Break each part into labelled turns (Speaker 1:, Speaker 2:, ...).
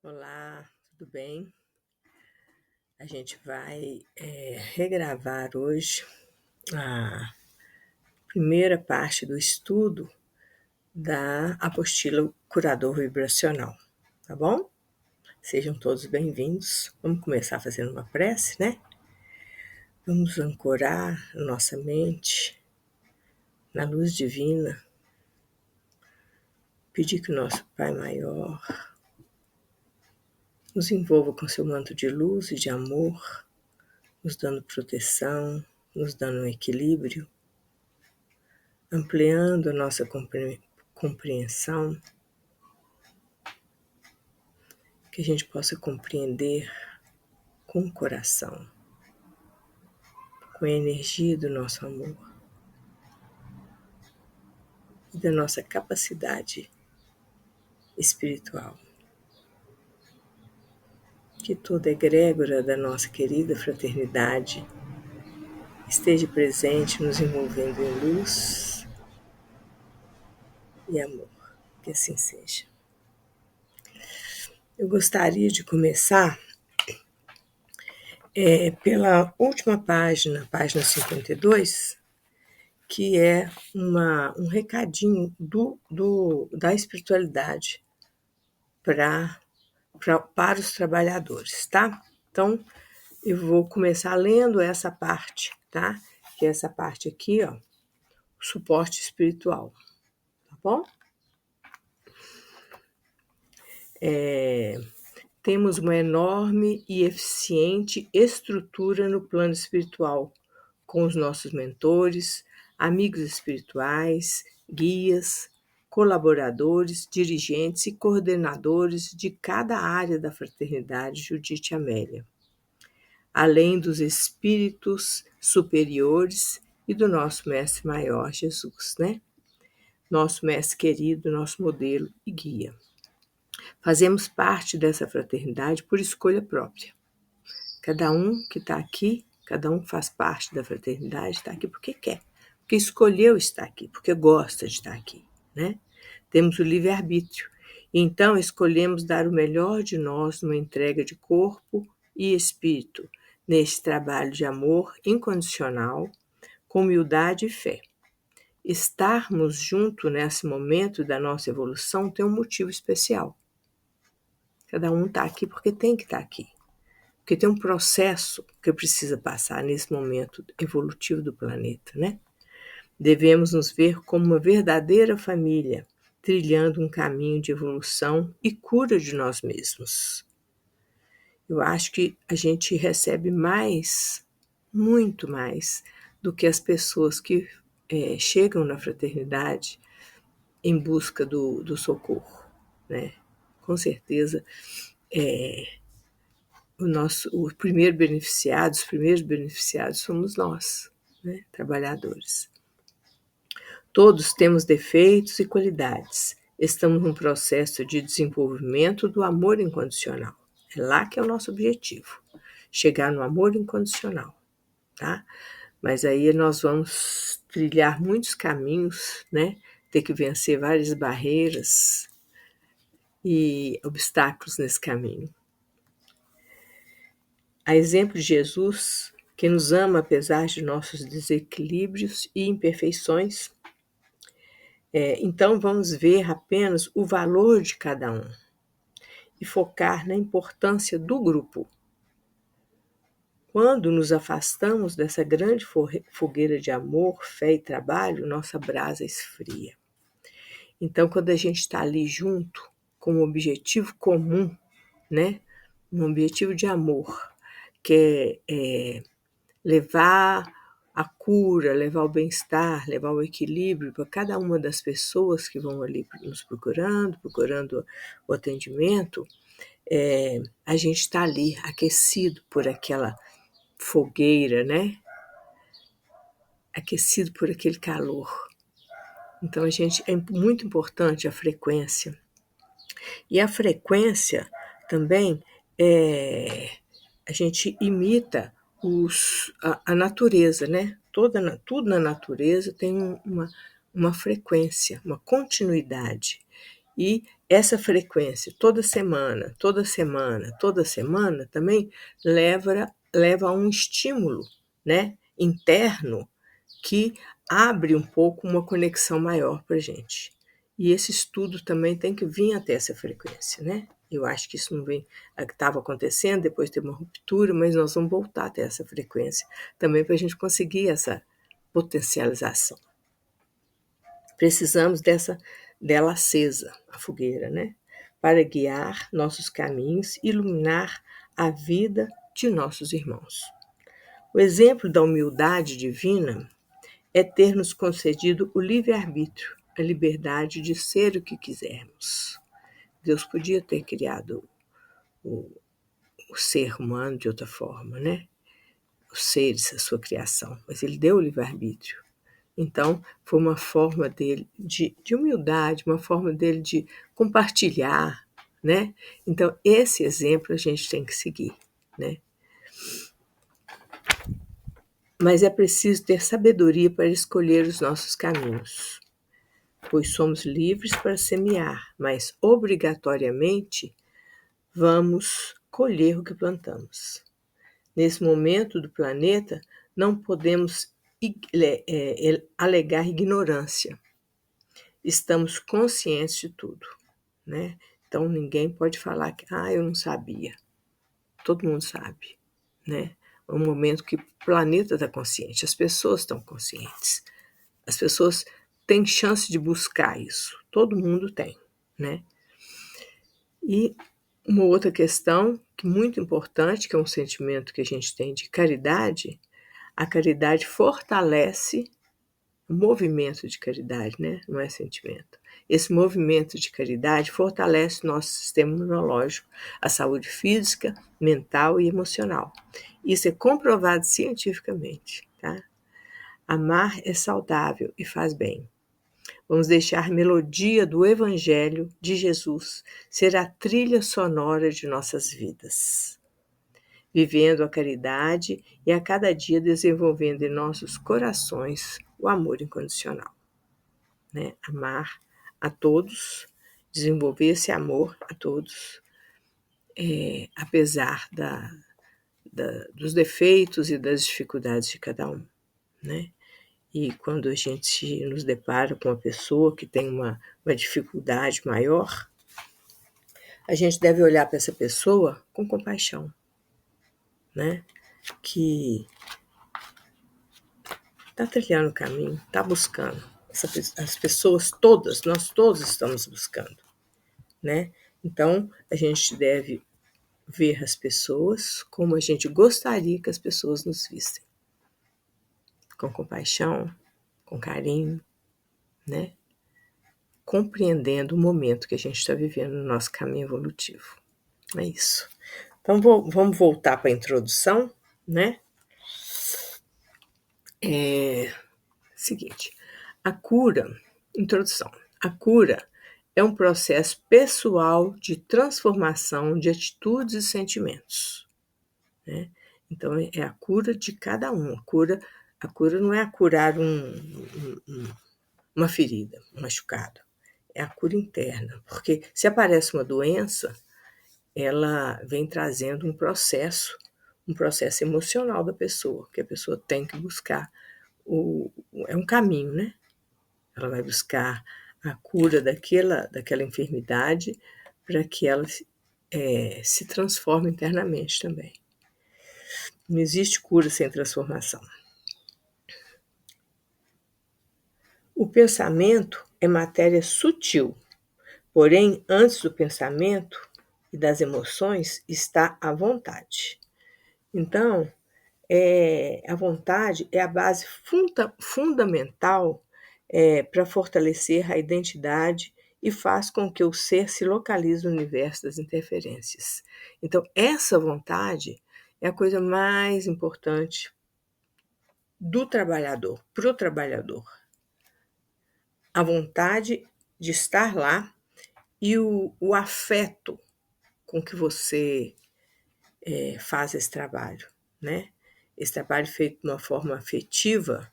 Speaker 1: Olá, tudo bem? A gente vai regravar hoje a primeira parte do estudo da apostila Curador Vibracional, tá bom? Sejam todos bem-vindos. Vamos começar fazendo uma prece, né? Vamos ancorar a nossa mente na luz divina, pedir que o nosso Pai Maior nos envolva com seu manto de luz e de amor, nos dando proteção, nos dando um equilíbrio, ampliando a nossa compreensão, que a gente possa compreender com o coração, com a energia do nosso amor e da nossa capacidade espiritual. Que toda egrégora da nossa querida fraternidade esteja presente, nos envolvendo em luz e amor. Que assim seja. Eu gostaria de começar pela última página, página 52, que é um recadinho da espiritualidade para os trabalhadores, tá? Então, eu vou começar lendo essa parte, tá? Que é essa parte aqui, ó, suporte espiritual, tá bom? Temos uma enorme e eficiente estrutura no plano espiritual, com os nossos mentores, amigos espirituais, guias, colaboradores, dirigentes e coordenadores de cada área da fraternidade Judite Amélia, além dos espíritos superiores e do nosso mestre maior Jesus, né? Nosso mestre querido, nosso modelo e guia. Fazemos parte dessa fraternidade por escolha própria. Cada um que está aqui, cada um que faz parte da fraternidade, está aqui porque quer, porque escolheu estar aqui, porque gosta de estar aqui, né? Temos o livre-arbítrio. Então, escolhemos dar o melhor de nós numa entrega de corpo e espírito, neste trabalho de amor incondicional, com humildade e fé. Estarmos juntos nesse momento da nossa evolução tem um motivo especial. Cada um está aqui porque tem que estar aqui. Porque tem um processo que precisa passar nesse momento evolutivo do planeta, né? Devemos nos ver como uma verdadeira família, trilhando um caminho de evolução e cura de nós mesmos. Eu acho que a gente recebe mais, muito mais, do que as pessoas que chegam na fraternidade em busca do socorro, né? Com certeza, os primeiros beneficiados somos nós, né? Trabalhadores. Todos temos defeitos e qualidades. Estamos num processo de desenvolvimento do amor incondicional. É lá que é o nosso objetivo, chegar no amor incondicional, tá? Mas aí nós vamos trilhar muitos caminhos, né? Ter que vencer várias barreiras e obstáculos nesse caminho. A exemplo de Jesus, que nos ama apesar de nossos desequilíbrios e imperfeições, então vamos ver apenas o valor de cada um e focar na importância do grupo. Quando nos afastamos dessa grande fogueira de amor, fé e trabalho, nossa brasa esfria. Então, quando a gente está ali junto, com um objetivo comum, né? Um objetivo de amor, que é levar a cura, levar o bem-estar, levar o equilíbrio para cada uma das pessoas que vão ali nos procurando o atendimento, a gente está ali aquecido por aquela fogueira, né? Aquecido por aquele calor. Então, é muito importante a frequência. E a frequência também, a gente imita a natureza, né? Tudo na natureza tem uma frequência, uma continuidade. E essa frequência, toda semana, toda semana, toda semana, também leva a um estímulo, né, interno que abre um pouco uma conexão maior para a gente. E esse estudo também tem que vir até essa frequência, né? Eu acho que isso não vem, estava acontecendo, depois teve uma ruptura, mas nós vamos voltar até essa frequência também para a gente conseguir essa potencialização. Precisamos dela acesa, a fogueira, né? Para guiar nossos caminhos, iluminar a vida de nossos irmãos. O exemplo da humildade divina é ter nos concedido o livre-arbítrio, a liberdade de ser o que quisermos. Deus podia ter criado o, o ser humano de outra forma, né? Os seres, a sua criação, mas ele deu o livre-arbítrio. Então, foi uma forma dele de humildade, uma forma dele de compartilhar, né? Então, esse exemplo a gente tem que seguir, né? Mas é preciso ter sabedoria para escolher os nossos caminhos, pois somos livres para semear, mas obrigatoriamente vamos colher o que plantamos. Nesse momento do planeta, não podemos alegar ignorância. Estamos conscientes de tudo, né? Então ninguém pode falar que eu não sabia. Todo mundo sabe, né? É um momento que o planeta está consciente, as pessoas estão conscientes. As pessoas têm chance de buscar isso. Todo mundo tem, né? E uma outra questão que muito importante, que é um sentimento que a gente tem de caridade, a caridade fortalece o movimento de caridade, né? Não é sentimento. Esse movimento de caridade fortalece o nosso sistema imunológico, a saúde física, mental e emocional. Isso é comprovado cientificamente, tá? Amar é saudável e faz bem. Vamos deixar a melodia do Evangelho de Jesus ser a trilha sonora de nossas vidas, vivendo a caridade e a cada dia desenvolvendo em nossos corações o amor incondicional, né? Amar a todos, desenvolver esse amor a todos, apesar dos defeitos e das dificuldades de cada um, né? E quando a gente nos depara com uma pessoa que tem uma dificuldade maior, a gente deve olhar para essa pessoa com compaixão, né? Que está trilhando o caminho, está buscando. As pessoas todas, nós todos estamos buscando, né? Então, a gente deve ver as pessoas como a gente gostaria que as pessoas nos vissem. Com compaixão, com carinho, né? Compreendendo o momento que a gente está vivendo no nosso caminho evolutivo. É isso. Então, vamos voltar para a introdução, né? Seguinte, a cura, introdução. A cura é um processo pessoal de transformação de atitudes e sentimentos, né? Então, é a cura de cada um. A cura não é curar uma ferida, um machucado. É a cura interna. Porque se aparece uma doença, ela vem trazendo um processo emocional da pessoa, que a pessoa tem que buscar. É um caminho, né? Ela vai buscar a cura daquela enfermidade para que ela se transforme internamente também. Não existe cura sem transformação. O pensamento é matéria sutil, porém, antes do pensamento e das emoções está a vontade. Então, a vontade é a base fundamental para fortalecer a identidade e faz com que o ser se localize no universo das interferências. Então, essa vontade é a coisa mais importante do trabalhador, para o trabalhador. A vontade de estar lá e o afeto com que você faz esse trabalho, né? Esse trabalho feito de uma forma afetiva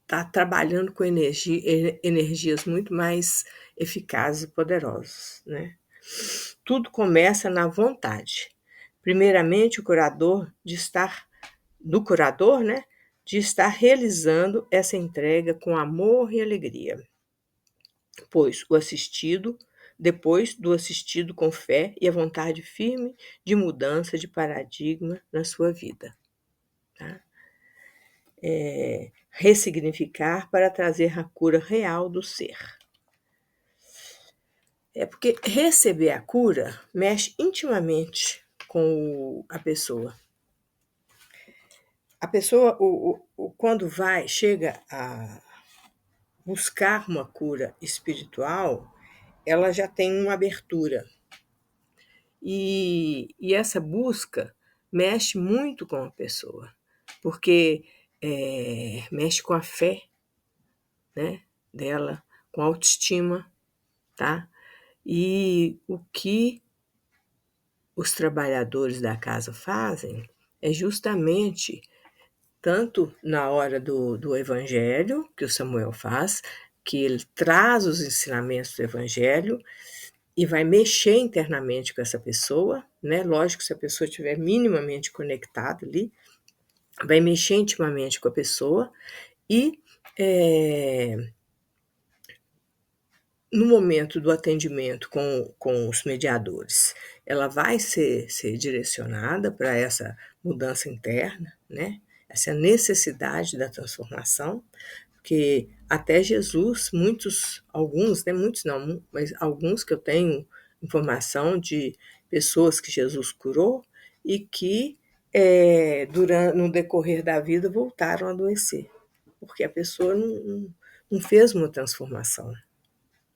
Speaker 1: está está trabalhando com energias muito mais eficazes e poderosas, né? Tudo começa na vontade. Primeiramente, do curador, né, de estar realizando essa entrega com amor e alegria. Depois do assistido com fé e a vontade firme de mudança de paradigma na sua vida. Tá? Ressignificar para trazer a cura real do ser. Porque receber a cura mexe intimamente com a pessoa. A pessoa, quando chega a buscar uma cura espiritual, ela já tem uma abertura. E essa busca mexe muito com a pessoa, porque mexe com a fé, né, dela, com a autoestima, tá? E o que os trabalhadores da casa fazem é justamente, tanto na hora do evangelho, que o Samuel faz, que ele traz os ensinamentos do evangelho e vai mexer internamente com essa pessoa, né? Lógico, se a pessoa estiver minimamente conectada ali, vai mexer intimamente com a pessoa e no momento do atendimento com os mediadores, ela vai ser
Speaker 2: direcionada para essa mudança interna, né? Essa necessidade da transformação, porque até Jesus, alguns, né? Muitos não, mas alguns que eu tenho informação de pessoas que Jesus curou e que no decorrer da vida voltaram a adoecer, porque a pessoa não fez uma transformação,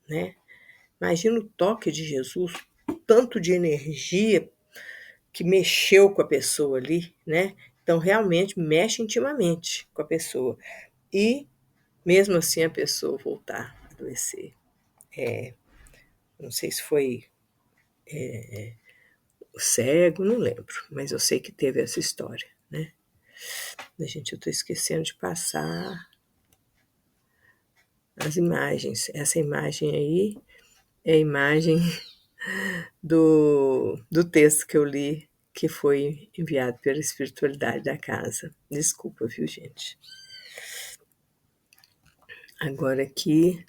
Speaker 2: né? Imagina o toque de Jesus, tanto de energia que mexeu com a pessoa ali, né? Então, realmente mexe intimamente com a pessoa. E, mesmo assim, a pessoa voltar a adoecer. Não sei se foi cego, não lembro, mas eu sei que teve essa história, né? Gente, eu estou esquecendo de passar as imagens. Essa imagem aí é a imagem do texto que eu li, que foi enviado pela espiritualidade da casa. Desculpa, viu, gente? Agora aqui,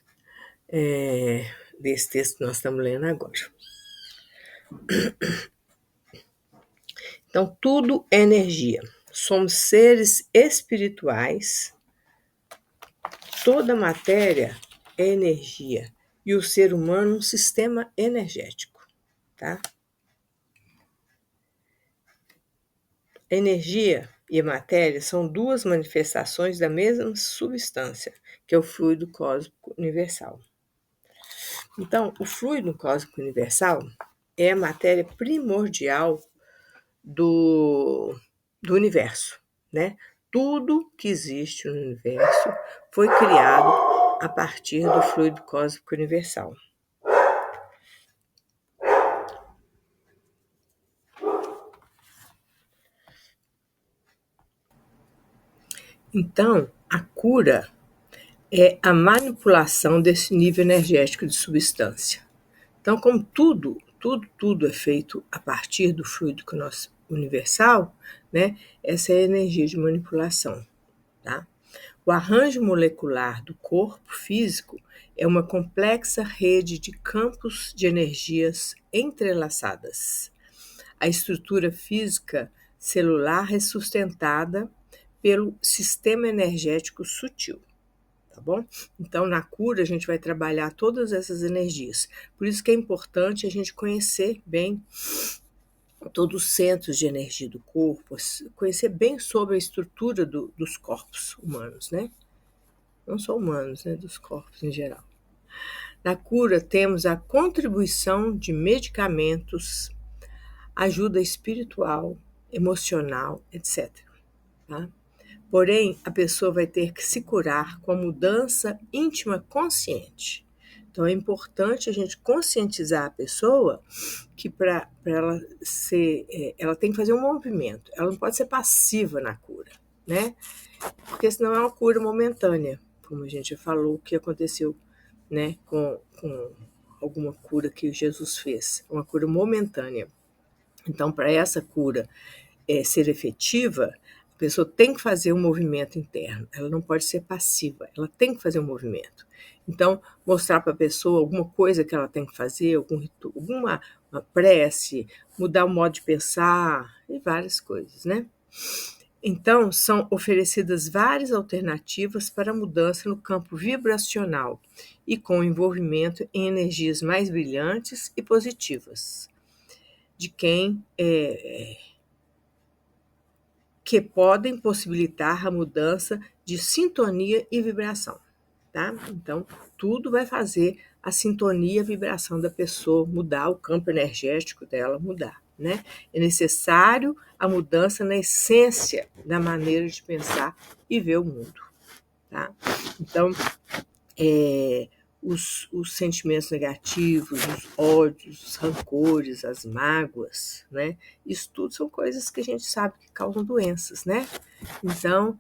Speaker 2: desse texto que nós estamos lendo agora. Então, tudo é energia. Somos seres espirituais. Toda matéria é energia. E o ser humano um sistema energético, tá? Energia e matéria são duas manifestações da mesma substância, que é o fluido cósmico universal. Então, o fluido cósmico universal é a matéria primordial do universo, né? Tudo que existe no universo foi criado a partir do fluido cósmico universal. Então, a cura é a manipulação desse nível energético de substância. Então, como tudo é feito a partir do fluido universal, né? Essa é a energia de manipulação, tá? O arranjo molecular do corpo físico é uma complexa rede de campos de energias entrelaçadas. A estrutura física celular é sustentada pelo sistema energético sutil. Tá bom? Então, na cura, a gente vai trabalhar todas essas energias. Por isso que é importante a gente conhecer bem todos os centros de energia do corpo, conhecer bem sobre a estrutura dos corpos humanos, né? Não só humanos, né? Dos corpos em geral. Na cura, temos a contribuição de medicamentos, ajuda espiritual, emocional, etc. Tá? Porém, a pessoa vai ter que se curar com a mudança íntima consciente. Então, é importante a gente conscientizar a pessoa que para ela ela tem que fazer um movimento. Ela não pode ser passiva na cura, né? Porque senão é uma cura momentânea. como a gente já falou, o que aconteceu, né, com alguma cura que Jesus fez, uma cura momentânea. Então, para essa cura ser efetiva, a pessoa tem que fazer um movimento interno, ela não pode ser passiva, ela tem que fazer um movimento. Então, mostrar para a pessoa alguma coisa que ela tem que fazer, alguma uma prece, mudar o modo de pensar e várias coisas, né? Então, são oferecidas várias alternativas para a mudança no campo vibracional e com envolvimento em energias mais brilhantes e positivas de quem que podem possibilitar a mudança de sintonia e vibração, tá? Então, tudo vai fazer a sintonia e a vibração da pessoa mudar, o campo energético dela mudar, né? É necessário a mudança na essência da maneira de pensar e ver o mundo, tá? Então, os sentimentos negativos, os ódios, os rancores, as mágoas, né? Isso tudo são coisas que a gente sabe que causam doenças, né? Então,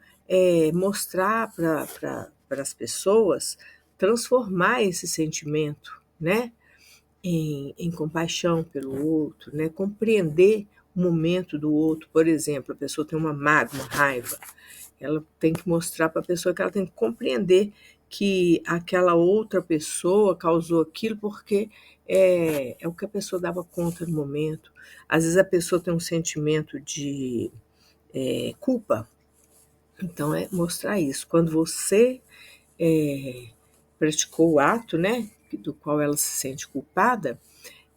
Speaker 2: mostrar para as pessoas, transformar esse sentimento, né? Em compaixão pelo outro, né? Compreender o momento do outro. Por exemplo, a pessoa tem uma mágoa, uma raiva, ela tem que mostrar para a pessoa que ela tem que compreender que aquela outra pessoa causou aquilo porque é o que a pessoa dava conta no momento. Às vezes a pessoa tem um sentimento de culpa, então é mostrar isso. Quando você praticou o ato, né, do qual ela se sente culpada,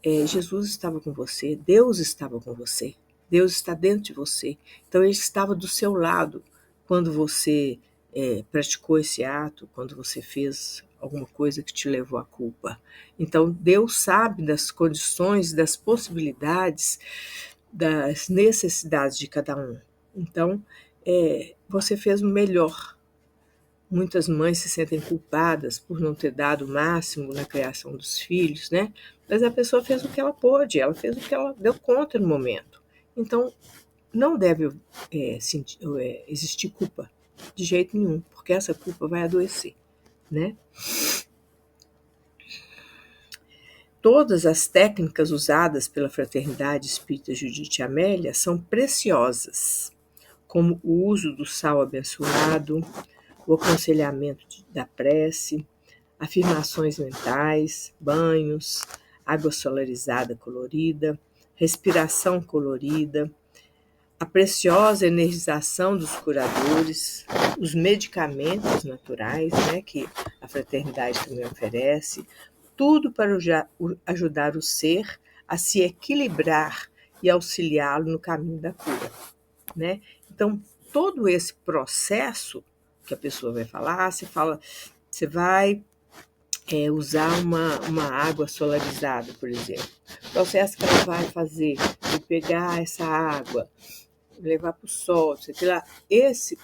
Speaker 2: Jesus estava com você, Deus estava com você, Deus está dentro de você. Então ele estava do seu lado quando você praticou esse ato, quando você fez alguma coisa que te levou à culpa. Então Deus sabe das condições, das possibilidades, das necessidades de cada um. Então você fez o melhor. Muitas mães se sentem culpadas por não ter dado o máximo na criação dos filhos, né? Mas a pessoa fez o que ela pôde, ela fez o que ela deu conta no momento. Então, não deve existir culpa de jeito nenhum, porque essa culpa vai adoecer, né? Todas as técnicas usadas pela Fraternidade Espírita Judite Amélia são preciosas, como o uso do sal abençoado, o aconselhamento da prece, afirmações mentais, banhos, água solarizada colorida, respiração colorida, a preciosa energização dos curadores, os medicamentos naturais, né, que a fraternidade também oferece, tudo para ajudar o ser a se equilibrar e auxiliá-lo no caminho da cura, né? Então, todo esse processo que a pessoa vai falar, você vai usar uma água solarizada, por exemplo. O processo que ela vai fazer de pegar essa água, levar para o sol, sei lá, esse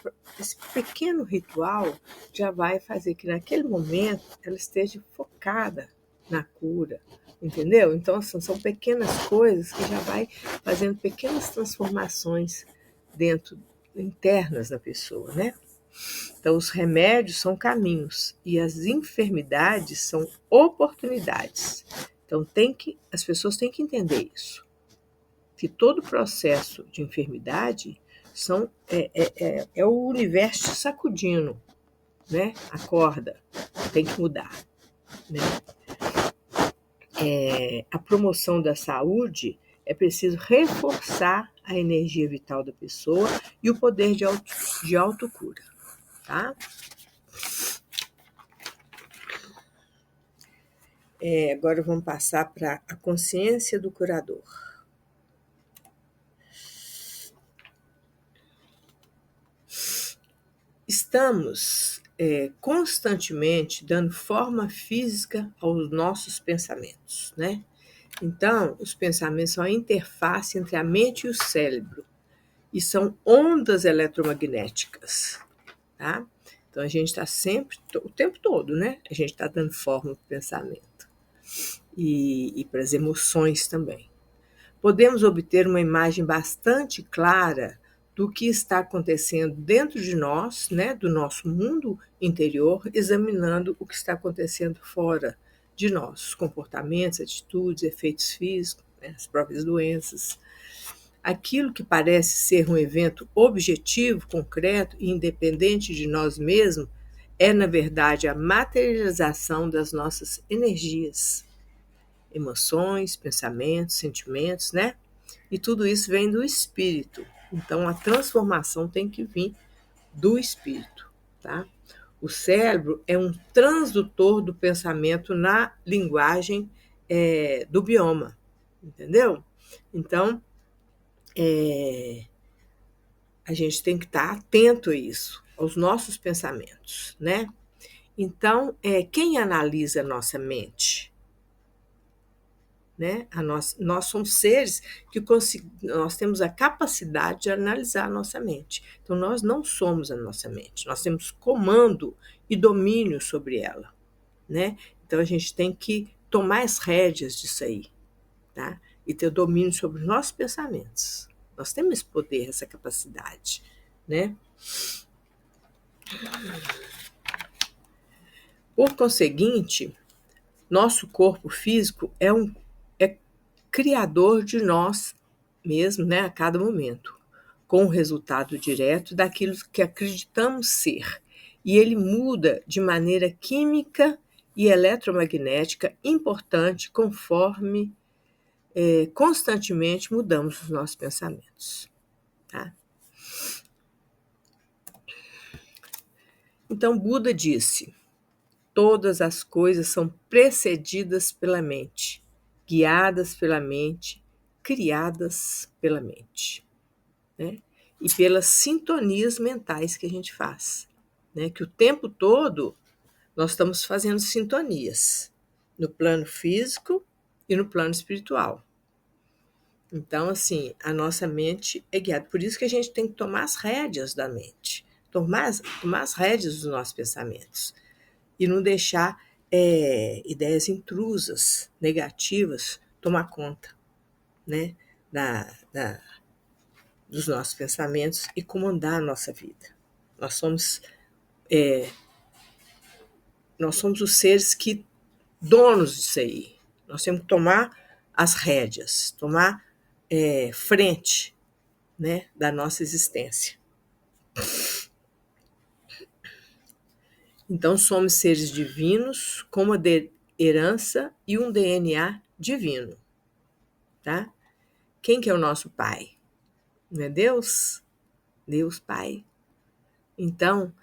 Speaker 2: pequeno ritual já vai fazer que naquele momento ela esteja focada na cura, entendeu? Então, assim, são pequenas coisas que já vai fazendo pequenas transformações internas da pessoa, né? Então, os remédios são caminhos e as enfermidades são oportunidades. Então, as pessoas têm que entender isso. Que todo processo de enfermidade é o universo sacudindo, né? Acorda, tem que mudar, né? A promoção da saúde é preciso reforçar a energia vital da pessoa e o poder de autocura, tá? Agora vamos passar para a consciência do curador. Estamos constantemente dando forma física aos nossos pensamentos, né? Então, os pensamentos são a interface entre a mente e o cérebro e são ondas eletromagnéticas, tá? Então, a gente está sempre, o tempo todo, né? A gente está dando forma para o pensamento e para as emoções também. Podemos obter uma imagem bastante clara do que está acontecendo dentro de nós, né, do nosso mundo interior, examinando o que está acontecendo fora de nós, comportamentos, atitudes, efeitos físicos, né, as próprias doenças. Aquilo que parece ser um evento objetivo, concreto e independente de nós mesmos é, na verdade, a materialização das nossas energias, emoções, pensamentos, sentimentos, né? E tudo isso vem do espírito. Então, a transformação tem que vir do espírito, tá? O cérebro é um transdutor do pensamento na linguagem do bioma, entendeu? Então, a gente tem que estar atento a isso, aos nossos pensamentos, né? Então, quem analisa a nossa mente? Né? Nós somos seres que nós temos a capacidade de analisar a nossa mente. Então, nós não somos a nossa mente, nós temos comando e domínio sobre ela. Né? Então, a gente tem que tomar as rédeas disso aí, tá? E ter domínio sobre os nossos pensamentos. Nós temos esse poder, essa capacidade. Né? Por conseguinte, nosso corpo físico é criador de nós mesmos, né, a cada momento, com o resultado direto daquilo que acreditamos ser. E ele muda de maneira química e eletromagnética importante conforme constantemente mudamos os nossos pensamentos. Tá? Então, Buda disse: todas as coisas são precedidas pela mente, guiadas pela mente, criadas pela mente. Né? E pelas sintonias mentais que a gente faz. Né? Que o tempo todo nós estamos fazendo sintonias no plano físico e no plano espiritual. Então, assim, a nossa mente é guiada. Por isso que a gente tem que tomar as rédeas da mente, tomar as rédeas dos nossos pensamentos e não deixar ideias intrusas, negativas, tomar conta, né, dos nossos pensamentos e comandar a nossa vida. Nós somos os seres que donos disso aí. Nós temos que tomar as rédeas, tomar frente, né, da nossa existência. Então, somos seres divinos com uma herança e um DNA divino. Tá? Quem que é o nosso pai? Não é Deus? Deus Pai. Então,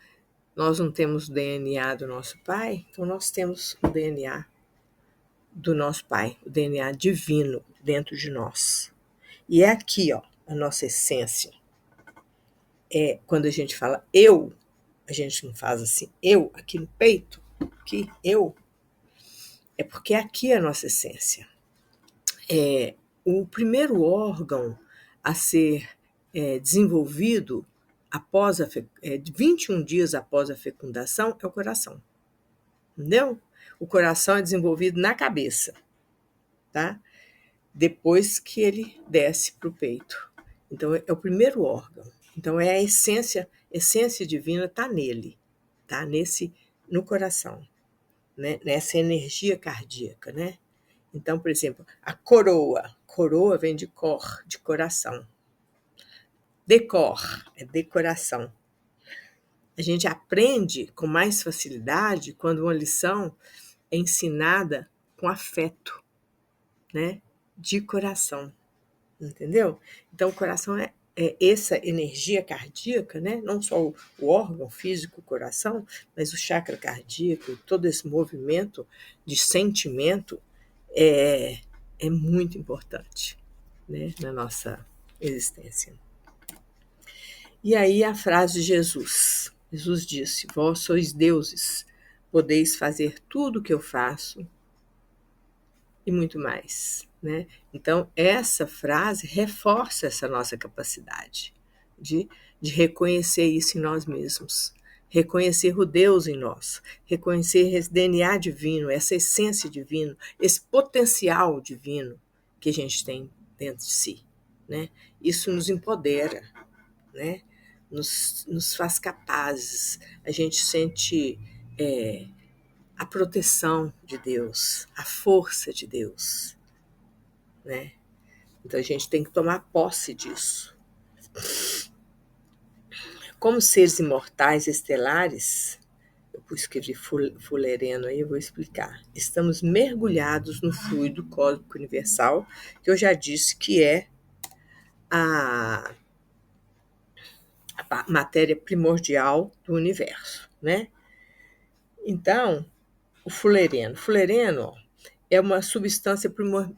Speaker 2: nós não temos o DNA do nosso pai, então nós temos o DNA do nosso pai, o DNA divino dentro de nós. E é aqui, ó, a nossa essência. Quando a gente fala eu, a gente não faz assim, eu, aqui no peito, aqui, eu. É porque aqui é a nossa essência. O primeiro órgão a ser desenvolvido após 21 dias após a fecundação é o coração. Entendeu? O coração é desenvolvido na cabeça, tá? Depois que ele desce para o peito. Então, é o primeiro órgão. Então, é a essência divina está nele, tá? No coração, né? Nessa energia cardíaca, né? Então, por exemplo, a coroa vem de cor, de coração. Decor é decoração. A gente aprende com mais facilidade quando uma lição é ensinada com afeto, né? De coração, entendeu? Então, o coração é essa energia cardíaca, né? Não só o órgão físico, o coração, mas o chakra cardíaco, todo esse movimento de sentimento é muito importante, né? Na nossa existência. E aí a frase de Jesus. Jesus disse: vós sois deuses, podeis fazer tudo o que eu faço e muito mais. Né? Então, essa frase reforça essa nossa capacidade de reconhecer isso em nós mesmos, reconhecer o Deus em nós, reconhecer esse DNA divino, essa essência divina, esse potencial divino que a gente tem dentro de si. Né? Isso nos empodera, né? Nos faz capazes. A gente sente a proteção de Deus, a força de Deus, né? Então a gente tem que tomar posse disso. Como seres imortais estelares, eu escrevi fulereno aí, eu vou explicar. Estamos mergulhados no fluido cósmico universal, que eu já disse que é a matéria primordial do universo, né? Então, o fulereno. Fulereno é uma substância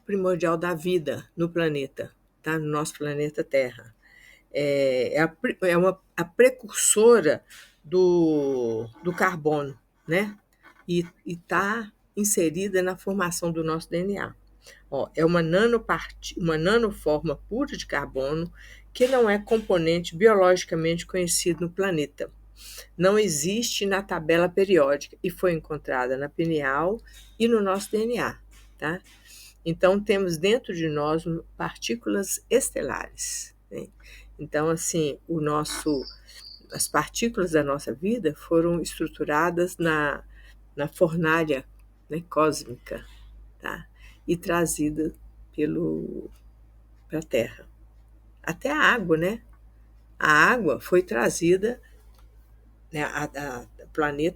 Speaker 2: primordial da vida no planeta, tá? No nosso planeta Terra. A precursora do carbono, né? E está inserida na formação do nosso DNA. Ó, é uma nanoforma pura de carbono que não é componente biologicamente conhecido no planeta. Não existe na tabela periódica e foi encontrada na pineal e no nosso DNA, tá? Então, temos dentro de nós partículas estelares, né? Então, assim, as partículas da nossa vida foram estruturadas na fornalha, né, cósmica, tá? E trazidas para a Terra. Até a água, né? A água foi trazida, né,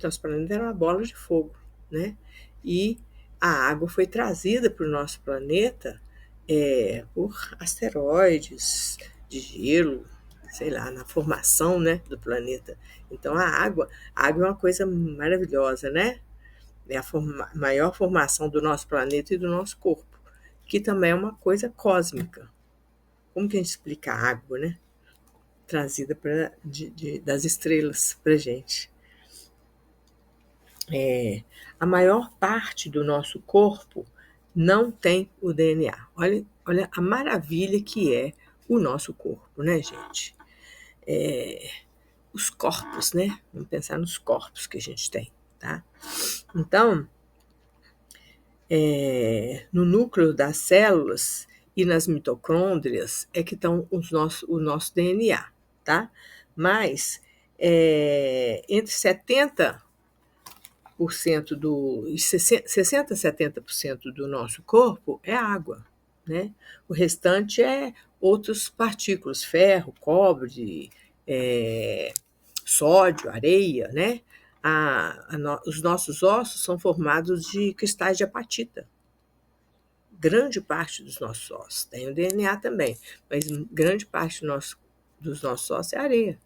Speaker 2: nosso planeta era uma bola de fogo, né? E a água foi trazida para o nosso planeta por asteroides de gelo, sei lá, na formação, né, do planeta. Então a água é uma coisa maravilhosa, né? É a maior formação do nosso planeta e do nosso corpo, que também é uma coisa cósmica. Como que a gente explica a água, né? Trazida das estrelas para a gente. A maior parte do nosso corpo não tem o DNA. Olha a maravilha que é o nosso corpo, né, gente? Os corpos, né? Vamos pensar nos corpos que a gente tem, tá? Então, no núcleo das células e nas mitocôndrias é que estão o nosso DNA, tá? Mas entre 60 a 70% do nosso corpo é água, né? O restante é outras partículas, ferro, cobre, sódio, areia, né? Os nossos ossos são formados de cristais de apatita. Grande parte dos nossos ossos tem o DNA também, mas grande parte dos nossos ossos é areia,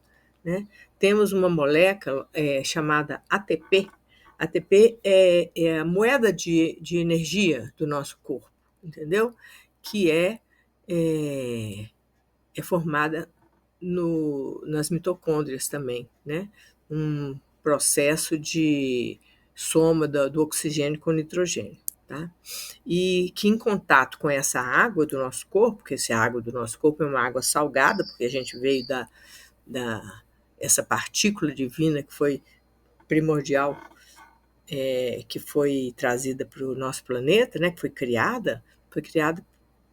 Speaker 2: né? Temos uma molécula chamada ATP. ATP é a moeda de energia do nosso corpo, entendeu? Que é formada nas mitocôndrias também, né? Um processo de soma do oxigênio com o nitrogênio, tá? E que em contato com essa água do nosso corpo, porque essa água do nosso corpo é uma água salgada, porque a gente veio essa partícula divina que foi primordial, que foi trazida para o nosso planeta, né? Que foi criada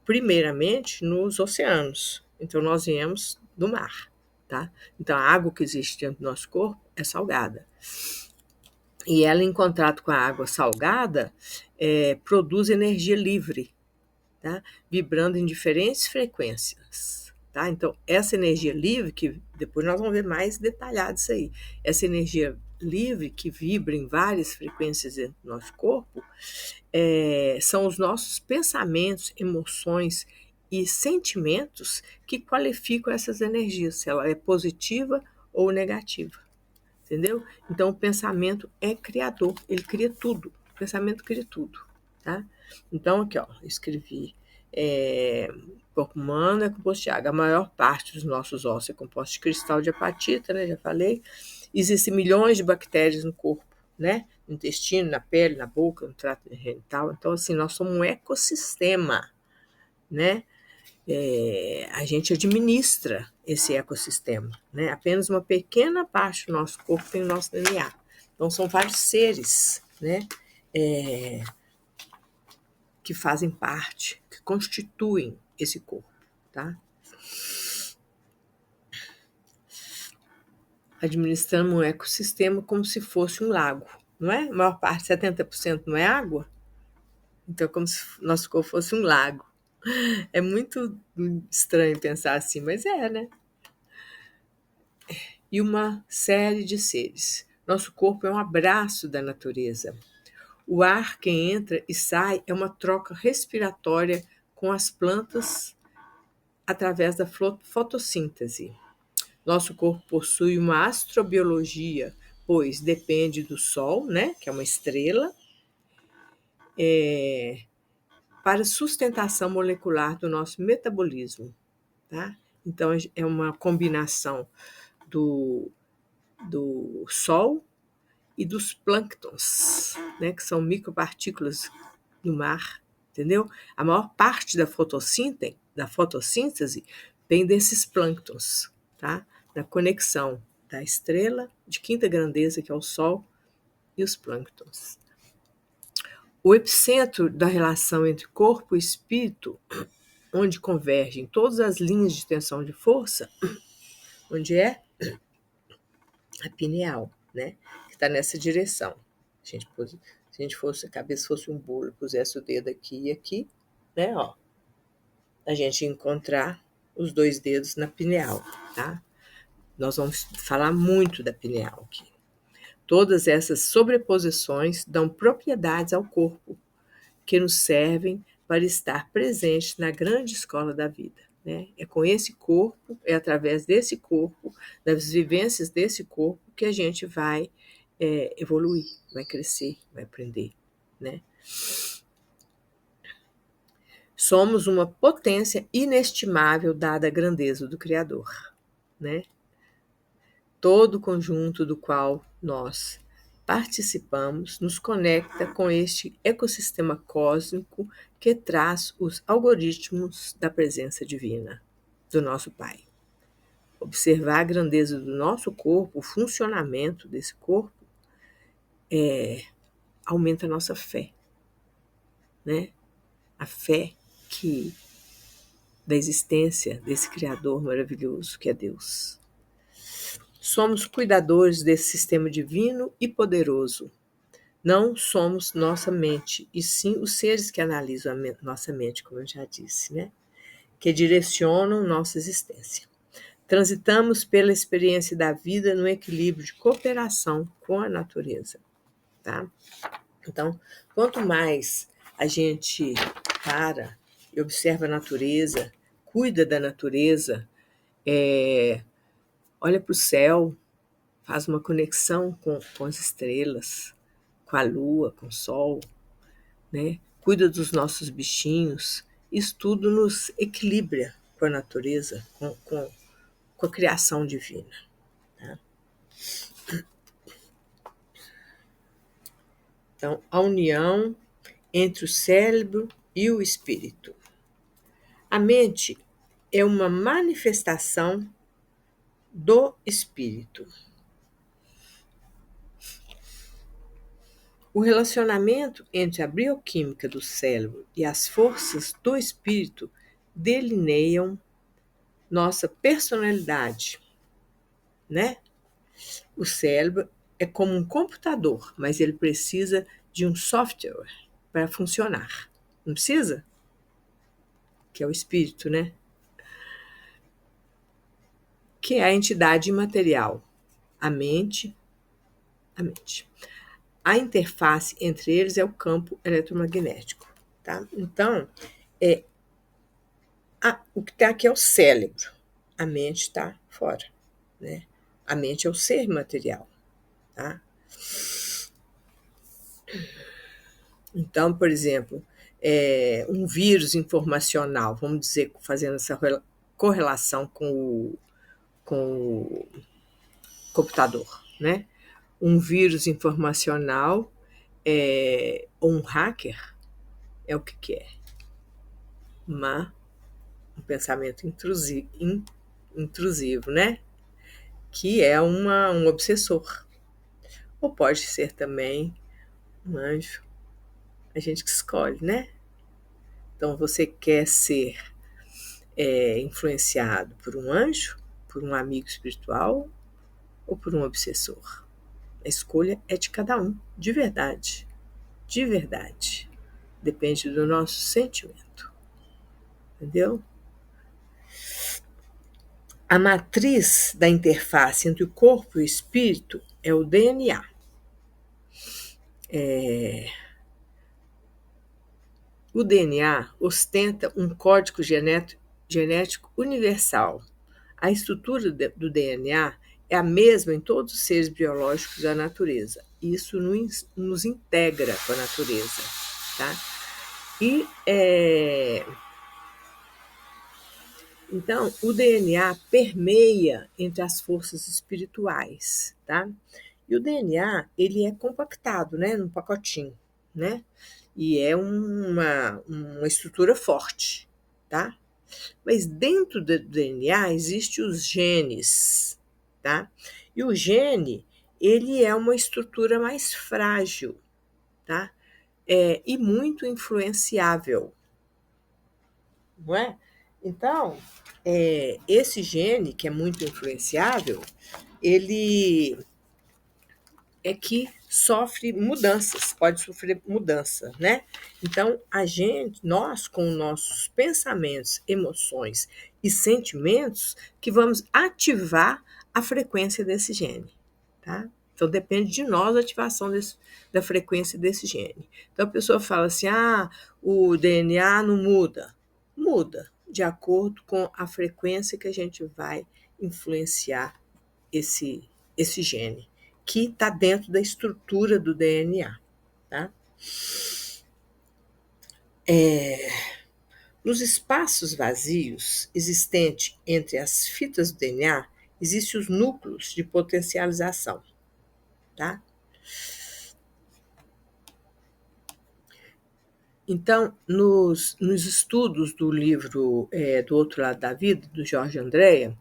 Speaker 2: primeiramente nos oceanos. Então nós viemos do mar, tá? Então a água que existe dentro do nosso corpo é salgada. E ela, em contato com a água salgada, produz energia livre, tá? Vibrando em diferentes frequências, tá? Então, essa energia livre, que depois nós vamos ver mais detalhado isso aí, essa energia livre que vibra em várias frequências dentro do nosso corpo, são os nossos pensamentos, emoções e sentimentos que qualificam essas energias, se ela é positiva ou negativa. Entendeu? Então, o pensamento é criador, ele cria tudo. O pensamento cria tudo, tá? Então, aqui, ó, eu escrevi: o corpo humano é composto de água. A maior parte dos nossos ossos é composto de cristal de apatita, né? Já falei. Existem milhões de bactérias no corpo, né? No intestino, na pele, na boca, no trato genital. Então, assim, nós somos um ecossistema, né? A gente administra esse ecossistema, né? Apenas uma pequena parte do nosso corpo tem o nosso DNA. Então, são vários seres, né? Que fazem parte, que constituem esse corpo, tá? administramos um ecossistema como se fosse um lago, não é? A maior parte, 70%, não é água? Então, como se nosso corpo fosse um lago. É muito estranho pensar assim, mas é, né? E uma série de seres. Nosso corpo é um abraço da natureza. O ar que entra e sai é uma troca respiratória com as plantas através da fotossíntese. Nosso corpo possui uma astrobiologia, pois depende do Sol, né, que é uma estrela, para sustentação molecular do nosso metabolismo. Tá? Então, é uma combinação do, do Sol e dos plânctons, né, que são micropartículas do mar, entendeu? A maior parte da fotossíntese vem desses plânctons, tá? Da conexão da estrela de quinta grandeza, que é o Sol, e os plânctons. O epicentro da relação entre corpo e espírito, onde convergem todas as linhas de tensão de força, onde é a pineal, né? Que está nessa direção. Se a gente fosse, a cabeça fosse um bolo, pusesse o dedo aqui e aqui, né? Ó, a gente ia encontrar os dois dedos na pineal, tá? Nós vamos falar muito da pineal aqui. Todas essas sobreposições dão propriedades ao corpo que nos servem para estar presente na grande escola da vida. Né? É com esse corpo, é através desse corpo, das vivências desse corpo, que a gente vai evoluir, vai crescer, vai aprender. Né? Somos uma potência inestimável dada a grandeza do Criador. Né? Todo o conjunto do qual nós participamos nos conecta com este ecossistema cósmico que traz os algoritmos da presença divina, do nosso Pai. Observar a grandeza do nosso corpo, o funcionamento desse corpo, aumenta a nossa fé, né? A fé da existência desse Criador maravilhoso que é Deus. Somos cuidadores desse sistema divino e poderoso. Não somos nossa mente, e sim os seres que analisam a nossa mente, como eu já disse, né? Que direcionam nossa existência. Transitamos pela experiência da vida no equilíbrio de cooperação com a natureza. Tá? Então, quanto mais a gente para e observa a natureza, cuida da natureza, olha para o céu, faz uma conexão com as estrelas, com a lua, com o sol, né? Cuida dos nossos bichinhos, isso tudo nos equilibra com a natureza, com a criação divina. Tá? Então, a união entre o cérebro e o espírito. A mente é uma manifestação do espírito. O relacionamento entre a bioquímica do cérebro e as forças do espírito delineiam nossa personalidade, né? O cérebro é como um computador, mas ele precisa de um software para funcionar. Não precisa? Que é o espírito, né? Que é a entidade imaterial, a mente. A interface entre eles é o campo eletromagnético. Tá? Então, o que está aqui é o cérebro, a mente está fora. Né? A mente é o ser material. Tá? Então, por exemplo, um vírus informacional, vamos dizer, fazendo essa correlação com o computador, né? Um vírus informacional ou um hacker é o que é? Um pensamento intrusivo, né? Que é um obsessor. Ou pode ser também um anjo. A gente que escolhe, né? Então, você quer ser influenciado por um anjo, por um amigo espiritual,
Speaker 1: ou por um obsessor. A escolha é de cada um, de verdade. De verdade. Depende do nosso sentimento. Entendeu? A matriz da interface entre o corpo e o espírito é o DNA. O DNA ostenta um código genético universal. A estrutura do DNA é a mesma em todos os seres biológicos da natureza. Isso nos integra com a natureza. Tá? Então, o DNA permeia entre as forças espirituais. Tá? E o DNA ele é compactado, né, num pacotinho, né? E é uma estrutura forte, tá? Mas dentro do DNA existem os genes, tá? E o gene, ele é uma estrutura mais frágil, tá? E muito influenciável, não é? Então, esse gene, que é muito influenciável, ele é que sofre mudanças, pode sofrer mudança, né? Então, nós com nossos pensamentos, emoções e sentimentos, que vamos ativar a frequência desse gene, tá? Então, depende de nós a ativação da frequência desse gene. Então, a pessoa fala assim, o DNA não muda. Muda, de acordo com a frequência que a gente vai influenciar esse gene, que está dentro da estrutura do DNA. Tá? Nos espaços vazios existentes entre as fitas do DNA, existem os núcleos de potencialização. Tá? Então, nos estudos do livro Do Outro Lado da Vida, do Jorge Andréa,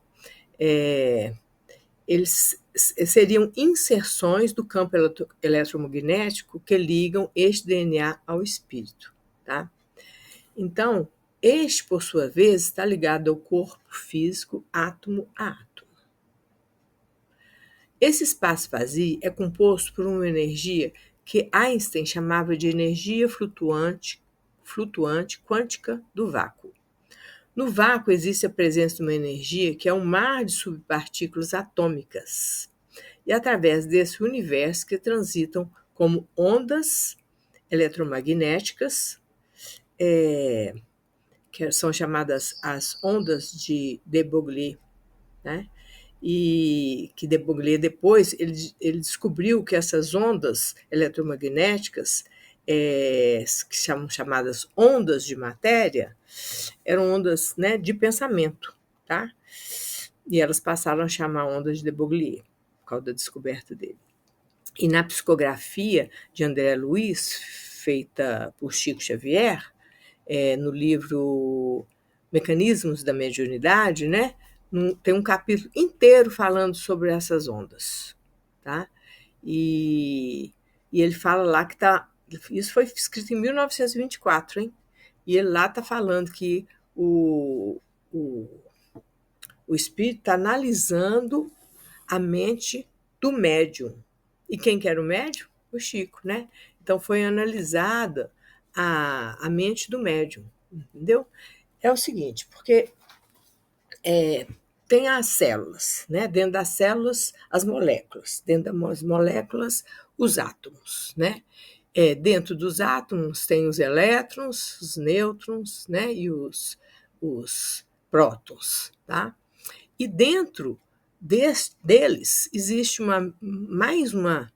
Speaker 1: eles seriam inserções do campo eletromagnético que ligam este DNA ao espírito. Tá? Então, este, por sua vez, está ligado ao corpo físico, átomo a átomo. Esse espaço vazio é composto por uma energia que Einstein chamava de energia flutuante quântica do vácuo. No vácuo existe a presença de uma energia que é um mar de subpartículas atômicas. E através desse universo que transitam como ondas eletromagnéticas, que são chamadas as ondas de de Broglie, né? E que de Broglie depois ele descobriu que essas ondas eletromagnéticas, que são chamadas ondas de matéria, eram ondas, né, de pensamento, tá? E elas passaram a chamar ondas de Broglie, por causa da descoberta dele. E na psicografia de André Luiz, feita por Chico Xavier, no livro Mecanismos da Mediunidade, né, tem um capítulo inteiro falando sobre essas ondas. Tá? E ele fala lá que isso foi escrito em 1924, hein? E ele lá está falando que o espírito está analisando a mente do médium. E quem que era o médium? O Chico, né? Então foi analisada a mente do médium, entendeu? É o seguinte, porque tem as células, né? Dentro das células, as moléculas, dentro das moléculas, os átomos, né? Dentro dos átomos tem os elétrons, os nêutrons, né? E os prótons, tá? E dentro deles existe mais uma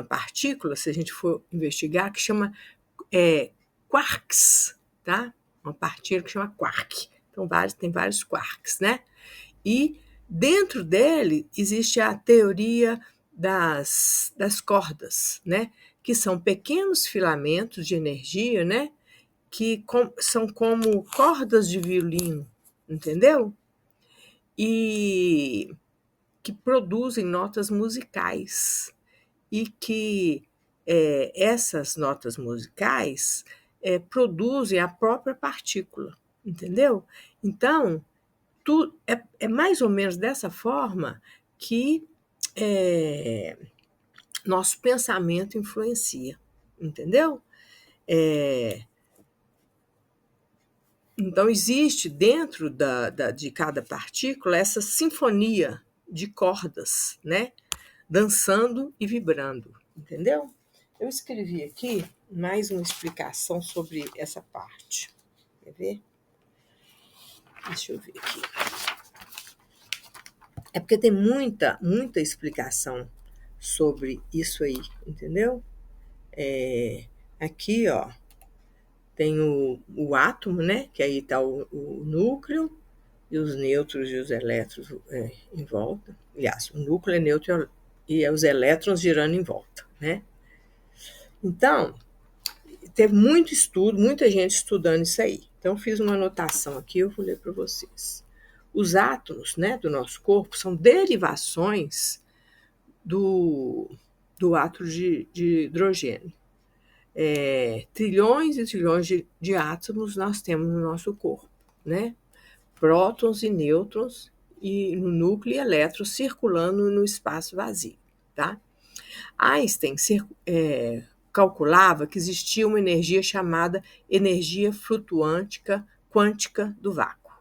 Speaker 1: partícula, se a gente for investigar, que chama quarks, tá? Uma partícula que chama quark. Então, tem vários quarks, né? E dentro dele existe a teoria das cordas, né? Que são pequenos filamentos de energia, né? Que são como cordas de violino, entendeu? E que produzem notas musicais. E que essas notas musicais produzem a própria partícula, entendeu? Então, é mais ou menos dessa forma que
Speaker 2: nosso pensamento influencia, entendeu? Então, existe dentro de cada partícula essa sinfonia de cordas, né? Dançando e vibrando, entendeu? Eu escrevi aqui mais uma explicação sobre essa parte. Quer ver? Deixa eu ver aqui. É porque tem muita explicação sobre isso aí, entendeu? Aqui, ó, tem o átomo, né? Que aí está o núcleo e os nêutrons e os elétrons em volta. Aliás, o núcleo é neutro e os elétrons girando em volta, né? Então, teve muito estudo, muita gente estudando isso aí. Então, fiz uma anotação aqui, eu vou ler para vocês. Os átomos, né, do nosso corpo são derivações do átomo de hidrogênio. Trilhões e trilhões de átomos nós temos no nosso corpo, né? Prótons e nêutrons e no núcleo e elétrons circulando no espaço vazio, tá? Einstein calculava que existia uma energia chamada energia flutuante quântica do vácuo.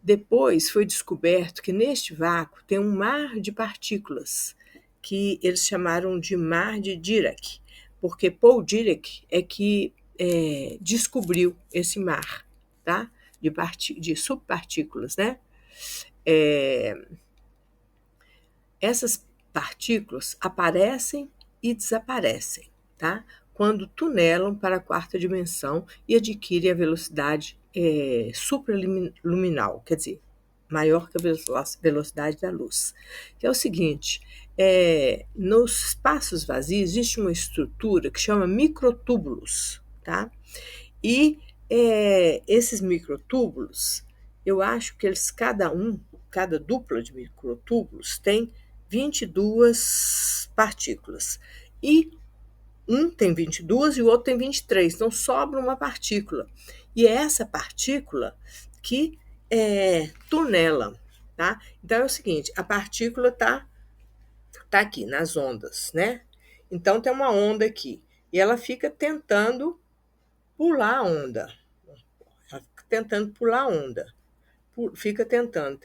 Speaker 2: Depois foi descoberto que neste vácuo tem um mar de partículas, que eles chamaram de mar de Dirac, porque Paul Dirac é que descobriu esse mar, tá? De subpartículas, né? Essas partículas aparecem e desaparecem, tá? Quando tunelam para a quarta dimensão e adquirem a velocidade supraluminal, quer dizer, maior que a velocidade da luz. Que é o seguinte, nos espaços vazios existe uma estrutura que chama microtúbulos, tá? E esses microtúbulos, eu acho que eles, cada dupla de microtúbulos tem 22 partículas. E um tem 22 e o outro tem 23, então sobra uma partícula. E é essa partícula que tunela, tá? Então é o seguinte, a partícula tá aqui nas ondas, né? Então tem uma onda aqui e ela fica tentando pular a onda. Ela fica tentando pular a onda. Fica tentando.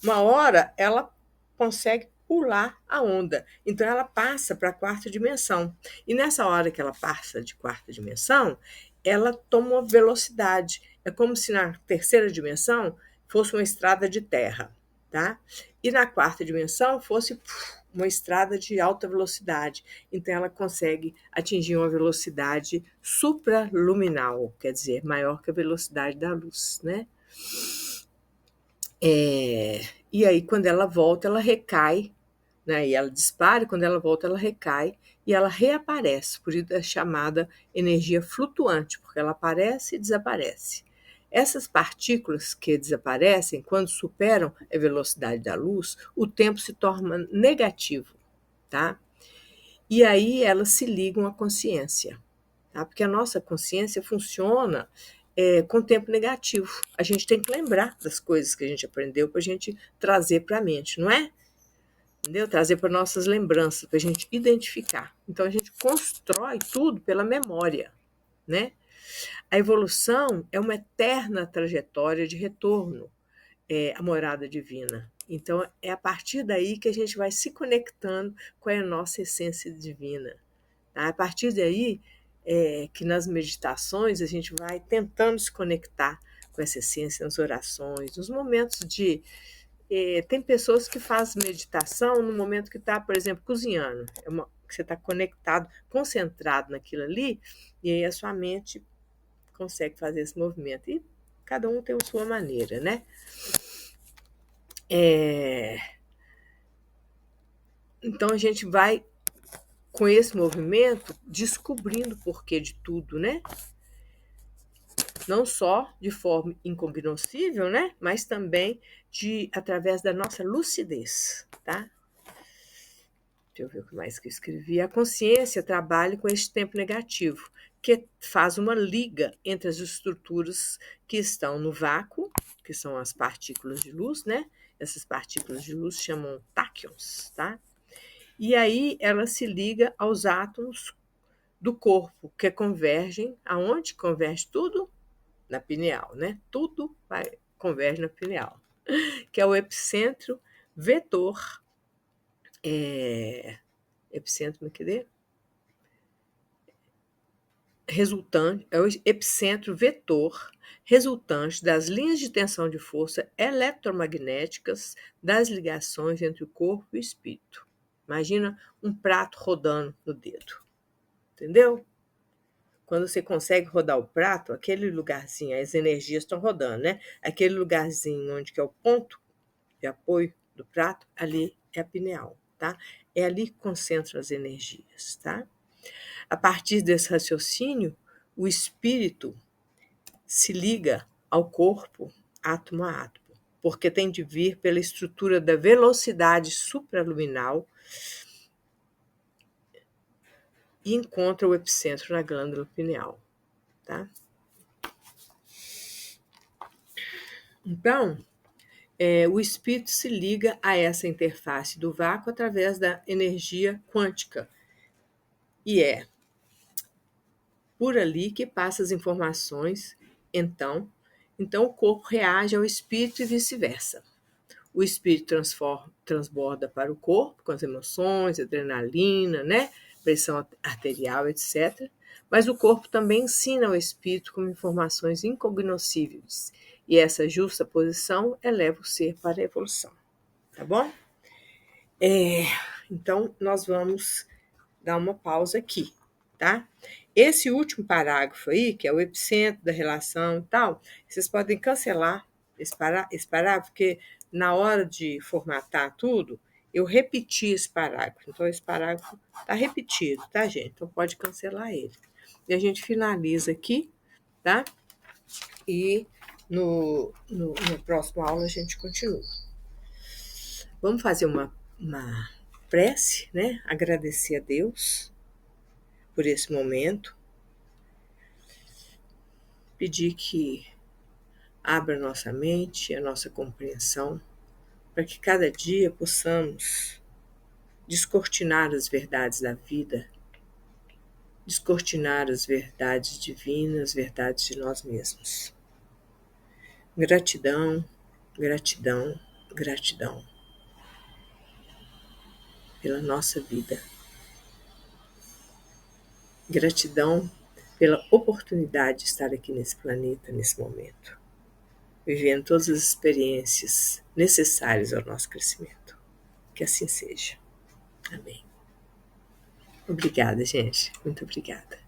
Speaker 2: Uma hora ela consegue pular a onda. Então ela passa para a quarta dimensão. E nessa hora que ela passa de quarta dimensão, ela toma uma velocidade. É como se na terceira dimensão fosse uma estrada de terra, tá? E na quarta dimensão fosse uma estrada de alta velocidade. Então ela consegue atingir uma velocidade supraluminal, quer dizer, maior que a velocidade da luz, né? E aí, quando ela volta, ela recai, né? E ela dispara, e quando ela volta, ela recai e ela reaparece. Por isso é chamada energia flutuante, porque ela aparece e desaparece. Essas partículas que desaparecem, quando superam a velocidade da luz, o tempo se torna negativo, tá? E aí elas se ligam à consciência, tá? Porque a nossa consciência funciona com tempo negativo. A gente tem que lembrar das coisas que a gente aprendeu para a gente trazer para a mente, não é? Entendeu? Trazer para nossas lembranças, para a gente identificar. Então a gente constrói tudo pela memória, né? A evolução é uma eterna trajetória de retorno à morada divina. Então é a partir daí que a gente vai se conectando com a nossa essência divina. Tá? A partir daí que nas meditações a gente vai tentando se conectar com essa essência nas orações, nos momentos de... tem pessoas que fazem meditação no momento que está, por exemplo, cozinhando. Que você está conectado, concentrado naquilo ali, e aí a sua mente consegue fazer esse movimento. E cada um tem a sua maneira, né? Então a gente vai, com esse movimento, descobrindo o porquê de tudo, né? Não só de forma incognoscível, né? Mas também através da nossa lucidez, tá? Deixa eu ver o que mais que eu escrevi. A consciência trabalha com este tempo negativo, que faz uma liga entre as estruturas que estão no vácuo, que são as partículas de luz, né?
Speaker 1: essas partículas de luz chamam táquions, tá? E aí ela se liga aos átomos do corpo, que convergem, aonde converge tudo? Na pineal, né? Tudo converge na pineal, que é o epicentro vetor, epicentro, cadê? Resultante, é o epicentro vetor resultante das linhas de tensão de força eletromagnéticas das ligações entre o corpo e o espírito. Imagina um prato rodando no dedo, entendeu? Quando você consegue rodar o prato, aquele lugarzinho, as energias estão rodando, né? Aquele lugarzinho onde que é o ponto de apoio do prato, ali é a pineal, tá? É ali que concentram as energias, tá? A partir desse raciocínio, o espírito se liga ao corpo átomo a átomo, porque tem de vir pela estrutura da velocidade supraluminal e encontra o epicentro na glândula pineal, tá? Então, o espírito se liga a essa interface do vácuo através da energia quântica, e é por ali que passa as informações, então o corpo reage ao espírito e vice-versa. O espírito transborda para o corpo com as emoções, adrenalina, né? Pressão arterial, etc. Mas o corpo também ensina ao espírito com informações incognoscíveis. E essa justa posição eleva o ser para a evolução. Tá bom? Então, nós vamos dar uma pausa aqui, tá? Esse último parágrafo aí, que é o epicentro da relação e tal, vocês podem cancelar esse parágrafo, porque na hora de formatar tudo, eu repeti esse parágrafo. Então, esse parágrafo está repetido, tá, gente? Então, pode cancelar ele. E a gente finaliza aqui, tá? E na próxima aula a gente continua. Vamos fazer uma prece, né? Agradecer a Deus por esse momento. Pedir que abra nossa mente, a nossa compreensão, para que cada dia possamos descortinar as verdades da vida, descortinar as verdades divinas, as verdades de nós mesmos. Gratidão, gratidão, gratidão pela nossa vida. Gratidão pela oportunidade de estar aqui nesse planeta, nesse momento, vivendo todas as experiências necessárias ao nosso crescimento. Que assim seja. Amém. Obrigada, gente. Muito obrigada.